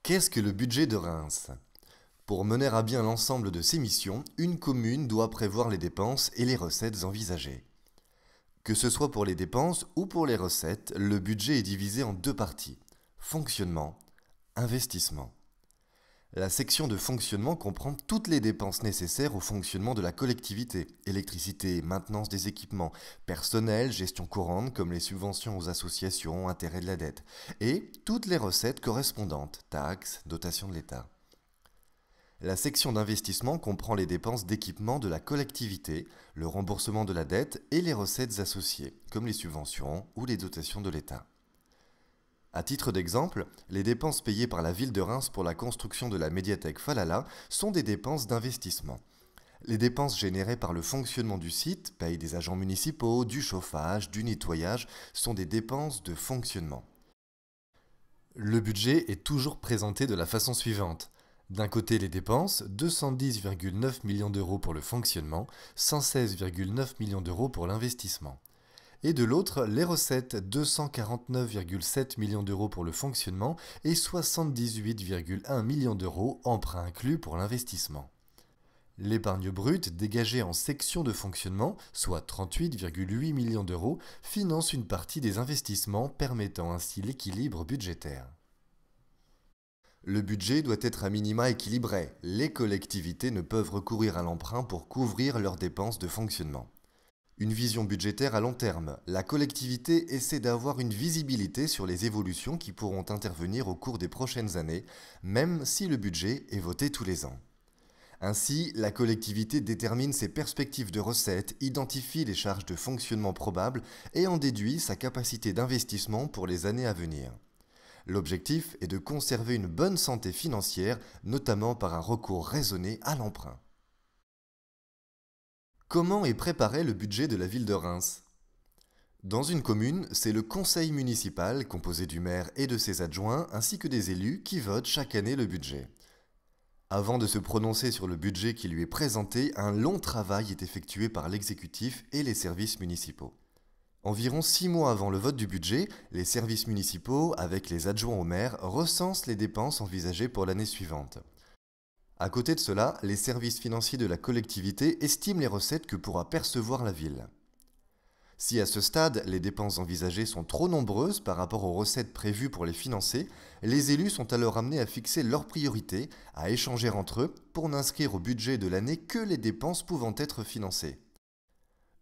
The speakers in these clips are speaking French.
Qu'est-ce que le budget de Reims? Pour mener à bien l'ensemble de ses missions, une commune doit prévoir les dépenses et les recettes envisagées. Que ce soit pour les dépenses ou pour les recettes, le budget est divisé en deux parties: fonctionnement, investissement. La section de fonctionnement comprend toutes les dépenses nécessaires au fonctionnement de la collectivité: électricité, maintenance des équipements, personnel, gestion courante comme les subventions aux associations, intérêts de la dette, et toutes les recettes correspondantes: taxes, dotations de l'État. La section d'investissement comprend les dépenses d'équipement de la collectivité, le remboursement de la dette et les recettes associées, comme les subventions ou les dotations de l'État. À titre d'exemple, les dépenses payées par la ville de Reims pour la construction de la médiathèque Falala sont des dépenses d'investissement. Les dépenses générées par le fonctionnement du site, paye des agents municipaux, du chauffage, du nettoyage, sont des dépenses de fonctionnement. Le budget est toujours présenté de la façon suivante. D'un côté, les dépenses, 210,9 millions d'euros pour le fonctionnement, 116,9 millions d'euros pour l'investissement. Et de l'autre, les recettes, 249,7 millions d'euros pour le fonctionnement et 78,1 millions d'euros, emprunt inclus, pour l'investissement. L'épargne brute dégagée en section de fonctionnement, soit 38,8 millions d'euros, finance une partie des investissements, permettant ainsi l'équilibre budgétaire. Le budget doit être à minima équilibré. Les collectivités ne peuvent recourir à l'emprunt pour couvrir leurs dépenses de fonctionnement. Une vision budgétaire à long terme. La collectivité essaie d'avoir une visibilité sur les évolutions qui pourront intervenir au cours des prochaines années, même si le budget est voté tous les ans. Ainsi, la collectivité détermine ses perspectives de recettes, identifie les charges de fonctionnement probables et en déduit sa capacité d'investissement pour les années à venir. L'objectif est de conserver une bonne santé financière, notamment par un recours raisonné à l'emprunt. Comment est préparé le budget de la ville de Reims? Dans une commune, c'est le conseil municipal, composé du maire et de ses adjoints, ainsi que des élus, qui votent chaque année le budget. Avant de se prononcer sur le budget qui lui est présenté, un long travail est effectué par l'exécutif et les services municipaux. Environ 6 mois avant le vote du budget, les services municipaux, avec les adjoints au maire, recensent les dépenses envisagées pour l'année suivante. À côté de cela, les services financiers de la collectivité estiment les recettes que pourra percevoir la ville. Si à ce stade, les dépenses envisagées sont trop nombreuses par rapport aux recettes prévues pour les financer, les élus sont alors amenés à fixer leurs priorités, à échanger entre eux pour n'inscrire au budget de l'année que les dépenses pouvant être financées.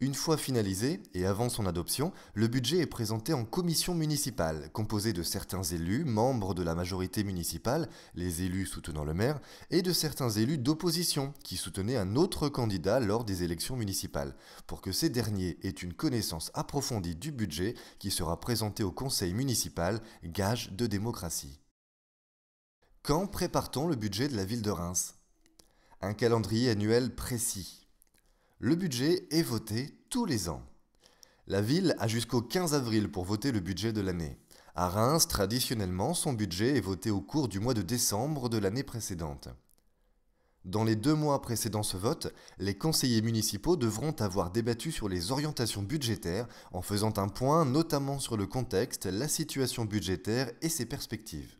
Une fois finalisé, et avant son adoption, le budget est présenté en commission municipale, composée de certains élus, membres de la majorité municipale, les élus soutenant le maire, et de certains élus d'opposition, qui soutenaient un autre candidat lors des élections municipales, pour que ces derniers aient une connaissance approfondie du budget qui sera présenté au conseil municipal, gage de démocratie. Quand prépare-t-on le budget de la ville de Reims? Un calendrier annuel précis. Le budget est voté tous les ans. La ville a jusqu'au 15 avril pour voter le budget de l'année. À Reims, traditionnellement, son budget est voté au cours du mois de décembre de l'année précédente. Dans les 2 mois précédant ce vote, les conseillers municipaux devront avoir débattu sur les orientations budgétaires en faisant un point notamment sur le contexte, la situation budgétaire et ses perspectives.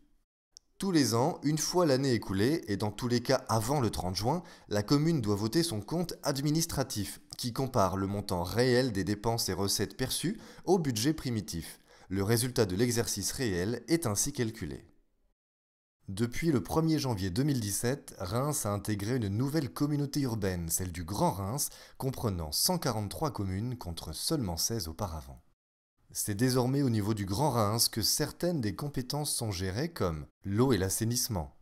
Tous les ans, une fois l'année écoulée, et dans tous les cas avant le 30 juin, la commune doit voter son compte administratif, qui compare le montant réel des dépenses et recettes perçues au budget primitif. Le résultat de l'exercice réel est ainsi calculé. Depuis le 1er janvier 2017, Reims a intégré une nouvelle communauté urbaine, celle du Grand Reims, comprenant 143 communes contre seulement 16 auparavant. C'est désormais au niveau du Grand Reims que certaines des compétences sont gérées comme l'eau et l'assainissement,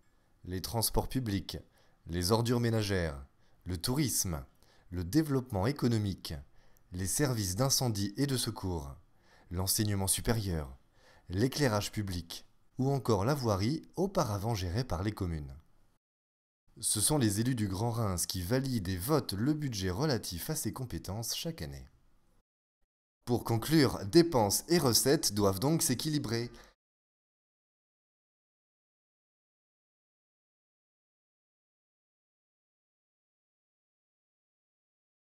les transports publics, les ordures ménagères, le tourisme, le développement économique, les services d'incendie et de secours, l'enseignement supérieur, l'éclairage public ou encore la voirie auparavant gérée par les communes. Ce sont les élus du Grand Reims qui valident et votent le budget relatif à ces compétences chaque année. Pour conclure, dépenses et recettes doivent donc s'équilibrer.